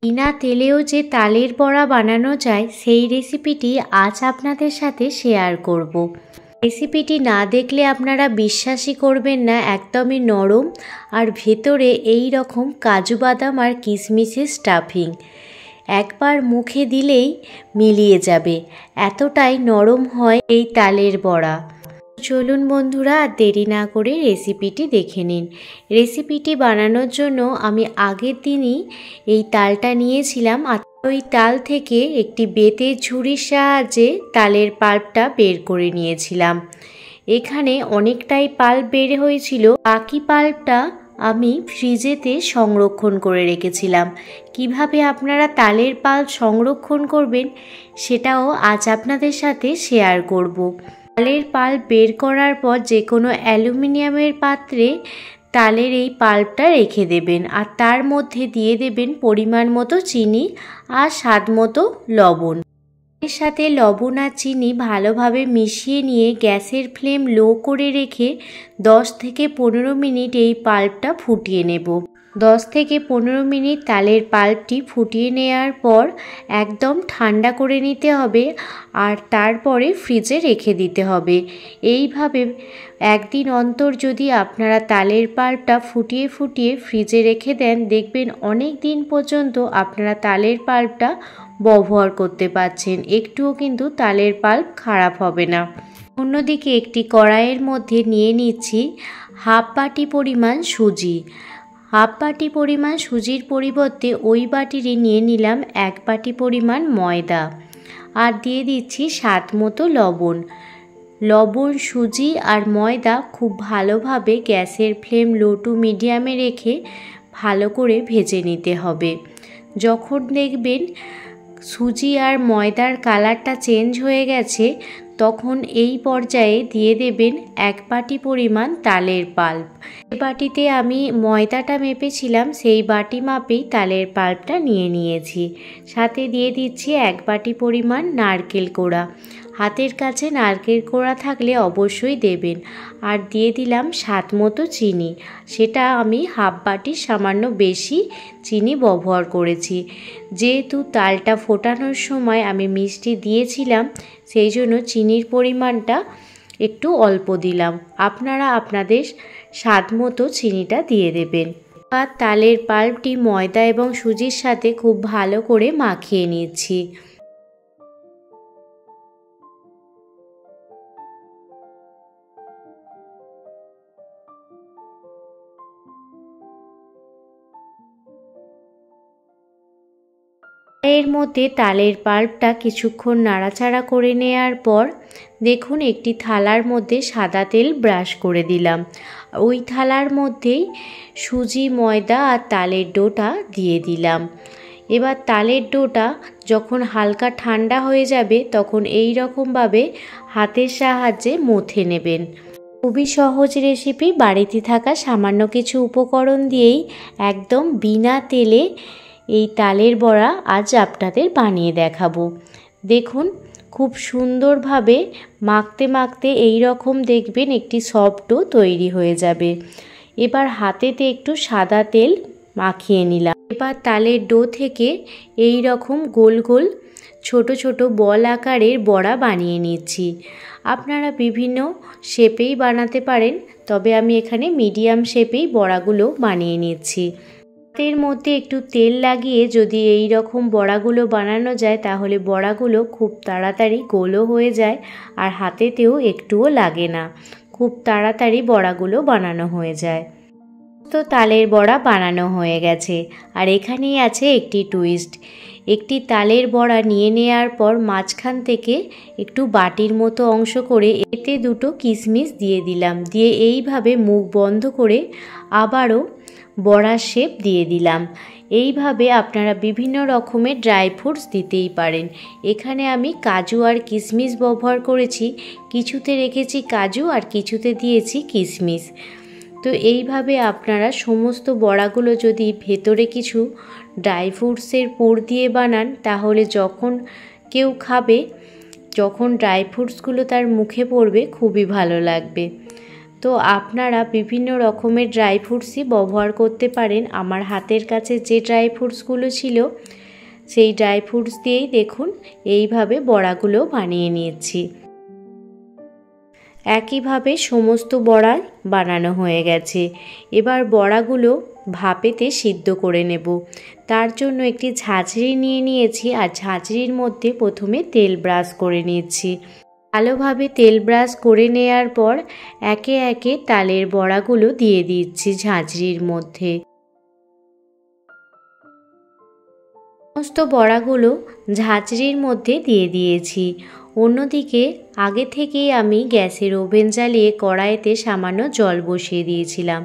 বিনা তেলেও যে তালের বড়া বানানো যায় সেই রেসিপিটি আজ আপনাদের সাথে শেয়ার করব। রেসিপিটি না দেখলে আপনারা বিশ্বাসই করবেন না, একদমই নরম আর ভেতরে এই রকম কাজু বাদাম আর কিশমিশের স্টাফিং। একবার মুখে দিলেই মিলিয়ে যাবে, এতটাই নরম হয় এই তালের বড়া। চলুন বন্ধুরা, আর দেরি না করে রেসিপিটি দেখে নিন। রেসিপিটি বানানোর জন্য আমি আগের দিনই এই তালটা নিয়েছিলাম, আর ওই তাল থেকে একটি বেতের ঝুড়ির সাহায্যে তালের পাল্পটা বের করে নিয়েছিলাম। এখানে অনেকটাই পাল্প বের হয়েছিল, বাকি পাল্পটা আমি ফ্রিজেতে সংরক্ষণ করে রেখেছিলাম। কিভাবে আপনারা তালের পাল্প সংরক্ষণ করবেন সেটাও আজ আপনাদের সাথে শেয়ার করব। তালের পাল্প বের করার পর যে কোনো অ্যালুমিনিয়ামের পাত্রে তালের এই পাল্পটা রেখে দেবেন, আর তার মধ্যে দিয়ে দেবেন পরিমাণ মতো চিনি আর স্বাদ মতো লবণ। এর সাথে লবণ আর চিনি ভালোভাবে মিশিয়ে নিয়ে গ্যাসের ফ্লেম লো করে রেখে 10 থেকে 15 মিনিট এই পাল্পটা ফুটিয়ে নেব। 10 থেকে 15 মিনিট তালের পাল্পটি ফুটিয়ে নেওয়ার পর একদম ঠান্ডা করে নিতে হবে, আর তারপরে ফ্রিজে রেখে দিতে হবে। এইভাবে একদিন অন্তর যদি আপনারা তালের পাল্পটা ফুটিয়ে ফুটিয়ে ফ্রিজে রেখে দেন, দেখবেন অনেক দিন পর্যন্ত আপনারা তালের পাল্পটা ব্যবহার করতে পারছেন, একটুও কিন্তু তালের পাল্প খারাপ হবে না। অন্যদিকে একটি কড়াইয়ের মধ্যে নিয়ে নিচ্ছি হাফ বাটি পরিমাণ সুজি। হাফ বাটি পরিমাণ সুজির পরিবর্তে ওই বাটিরই নিয়ে নিলাম 1 বাটি পরিমাণ ময়দা, আর দিয়ে দিচ্ছি স্বাদ মতো লবণ। লবণ, সুজি আর ময়দা খুব ভালোভাবে গ্যাসের ফ্লেম লো টু মিডিয়ামে রেখে ভালো করে ভেজে নিতে হবে। যখন দেখবেন সুজি আর ময়দার কালারটা চেঞ্জ হয়ে গেছে, তখন এই পর্যায়ে দিয়ে দেবেন 1 বাটি পরিমাণ তালের পাল্প। যে বাটিতে আমি ময়দাটা মেপেছিলাম সেই বাটি মাপেই তালের পাল্পটা নিয়ে নিয়েছি। সাথে দিয়ে দিচ্ছি 1 বাটি পরিমাণ নারকেল কোড়া। হাতের কাছে নারকেল কোড়া থাকলে অবশ্যই দেবেন। আর দিয়ে দিলাম স্বাদ মতো চিনি, সেটা আমি হাফ বাটির সামান্য বেশি চিনি ব্যবহার করেছি। যেহেতু তালটা ফোটানোর সময় আমি মিষ্টি দিয়েছিলাম, সেই জন্য চিনির পরিমাণটা একটু অল্প দিলাম। আপনারা আপনাদের স্বাদ মতো চিনিটা দিয়ে দেবেন। আর তালের পাল্পটি ময়দা এবং সুজির সাথে খুব ভালো করে মাখিয়ে নিচ্ছি। এর মধ্যে তালের পাল্পটা কিছুক্ষণ নাড়াচাড়া করে নেওয়ার পর দেখুন একটি থালার মধ্যে সাদা তেল ব্রাশ করে দিলাম। ওই থালার মধ্যেই সুজি, ময়দা আর তালের ডোটা দিয়ে দিলাম। এবার তালের ডোটা যখন হালকা ঠান্ডা হয়ে যাবে, তখন এই রকমভাবে হাতের সাহায্যে মথে নেবেন। খুবই সহজ রেসিপি, বাড়িতে থাকা সামান্য কিছু উপকরণ দিয়েই একদম বিনা তেলে এই তালের বড়া আজ আপনাদের বানিয়ে দেখাবো। দেখুন খুব সুন্দরভাবে মাখতে মাখতে এই রকম দেখবেন একটি সফট ডো তৈরি হয়ে যাবে। এবার হাতেতে একটু সাদা তেল মাখিয়ে নিলাম। এবার তালের ডো থেকে এই রকম গোল গোল ছোট ছোট বল আকারের বড়া বানিয়ে নিচ্ছি। আপনারা বিভিন্ন শেপেই বানাতে পারেন, তবে আমি এখানে মিডিয়াম শেপেই বড়াগুলো বানিয়ে নিচ্ছি। হাতের মধ্যে একটু তেল লাগিয়ে যদি এই রকম বড়াগুলো বানানো যায়, তাহলে বড়াগুলো খুব তাড়াতাড়ি গোলও হয়ে যায়, আর হাতেতেও একটুও লাগে না। খুব তাড়াতাড়ি বড়াগুলো বানানো হয়ে যায়। তো তালের বড়া বানানো হয়ে গেছে, আর এখানেই আছে একটি টুইস্ট। একটি তালের বড়া নিয়ে নেওয়ার পর মাঝখান থেকে একটু বাটির মতো অংশ করে এতে দুটো কিশমিশ দিয়ে দিলাম। দিয়ে এইভাবে মুখ বন্ধ করে আবারও বড়ার শেপ দিয়ে দিলাম। এইভাবে আপনারা বিভিন্ন রকমের ড্রাই ফ্রুটস দিতেই পারেন। এখানে আমি কাজু আর কিশমিশ ব্যবহার করেছি, কিছুতে রেখেছি কাজু আর কিছুতে দিয়েছি কিশমিশ। তো এইভাবে আপনারা সমস্ত বড়াগুলো যদি ভেতরে কিছু ড্রাই ফ্রুটসের পুর দিয়ে বানান, তাহলে যখন কেউ খাবে, যখন ড্রাই ফ্রুটসগুলো তার মুখে পড়বে, খুবই ভালো লাগবে। তো আপনারা বিভিন্ন রকমের ড্রাই ফ্রুটসই ব্যবহার করতে পারেন। আমার হাতের কাছে যে ড্রাই ফ্রুটসগুলো ছিল সেই ড্রাই ফ্রুটস দিয়েই দেখুন এইভাবে বড়াগুলো বানিয়ে নিয়েছি। একইভাবে সমস্ত বড়া বানানো হয়ে গেছে। এবার বড়াগুলো ভাপেতে সিদ্ধ করে নেব। তার জন্য একটি ঝাঁঝরি নিয়ে নিয়েছি আর ঝাঁঝরির মধ্যে প্রথমে তেল ব্রাশ করে নিয়েছি। ভালোভাবে তেল ব্রাশ করে নেওয়ার পর একে একে তালের বড়াগুলো দিয়ে দিচ্ছি ঝাঁঝরির মধ্যে। সমস্ত বড়াগুলো ঝাঁঝরির মধ্যে দিয়ে দিয়েছি। অন্যদিকে আগে থেকেই আমি গ্যাসের ওভেন জ্বালিয়ে কড়াইতে সামান্য জল বসিয়ে দিয়েছিলাম।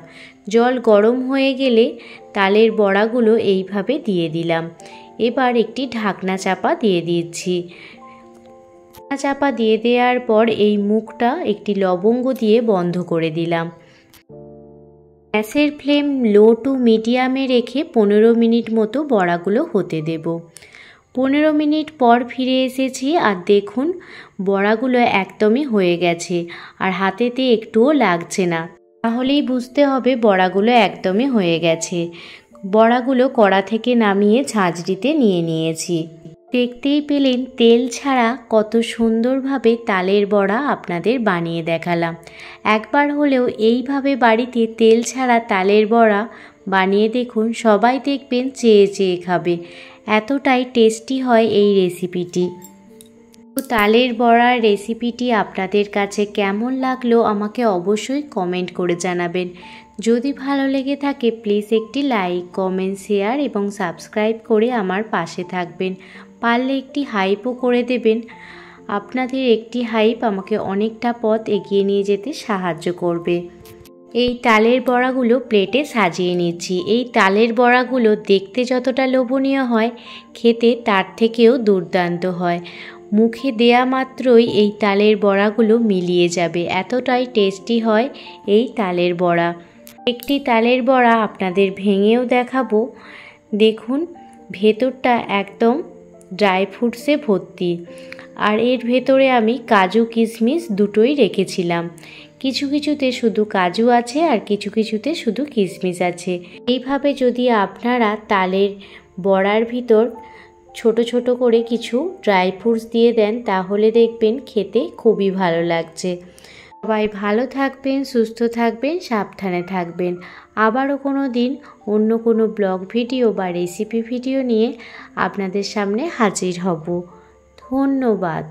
জল গরম হয়ে গেলে তালের বড়াগুলো এইভাবে দিয়ে দিলাম। এবার একটি ঢাকনা চাপা দিয়ে দিচ্ছি। ঢাকনা চাপা দিয়ে দেওয়ার পর এই মুখটা একটি লবঙ্গ দিয়ে বন্ধ করে দিলাম। গ্যাসের ফ্লেম লো টু মিডিয়ামে রেখে 15 মিনিট মতো বড়াগুলো হতে দেব। 15 মিনিট পর ফিরে এসেছি আর দেখুন বড়াগুলো একদমই হয়ে গেছে আর হাতেতে একটুও লাগছে না। তাহলেই বুঝতে হবে বড়াগুলো একদমই হয়ে গেছে। বড়াগুলো কড়া থেকে নামিয়ে ঝাঁঝরিতে নিয়ে নিয়েছি। দেখতেই পেলেন তেল ছাড়া কত সুন্দরভাবে তালের বড়া আপনাদের বানিয়ে দেখালাম। একবার হলেও এইভাবে বাড়িতে তেল ছাড়া তালের বড়া বানিয়ে দেখুন, সবাই দেখবেন চেয়ে চেয়ে খাবে। এতটাই টেস্টি হয় এই রেসিপিটি। তালের বড়ার রেসিপিটি আপনাদের কাছে কেমন লাগলো আমাকে অবশ্যই কমেন্ট করে জানাবেন। যদি ভালো লেগে থাকে প্লিজ একটি লাইক, কমেন্ট, শেয়ার এবং সাবস্ক্রাইব করে আমার পাশে থাকবেন। পারলে একটি হাইপও করে দেবেন। আপনাদের একটি হাইপ আমাকে অনেকটা পথ এগিয়ে নিয়ে যেতে সাহায্য করবে। এই তালের বড়াগুলো প্লেটে সাজিয়ে নিচ্ছি। এই তালের বড়াগুলো দেখতে যতটা লোভনীয় হয়, খেতে তার থেকেও দুর্দান্ত হয়। মুখে দেয়া মাত্রই এই তালের বড়াগুলো মিলিয়ে যাবে, এতটাই টেস্টি হয় এই তালের বড়া। একটি তালের বড়া আপনাদের ভেঙেও দেখাবো। দেখুন ভেতরটা একদম ড্রাই ফ্রুটসে ভর্তি, আর এর ভেতরে আমি কাজু কিশমিশ দুটোই রেখেছিলাম। কিছু কিছুতে শুধু কাজু আছে আর কিছু কিছুতে শুধু কিশমিশ আছে। এইভাবে যদি আপনারা তালের বড়ার ভিতর ছোট ছোট করে কিছু ড্রাই ফ্রুটস দিয়ে দেন তাহলে দেখবেন খেতে খুবই ভালো লাগছে। সবাই ভালো থাকবেন, সুস্থ থাকবেন, সাবধানে থাকবেন। আবারও কোনো দিন অন্য কোনো ব্লগ ভিডিও বা রেসিপি ভিডিও নিয়ে আপনাদের সামনে হাজির হব। ধন্যবাদ।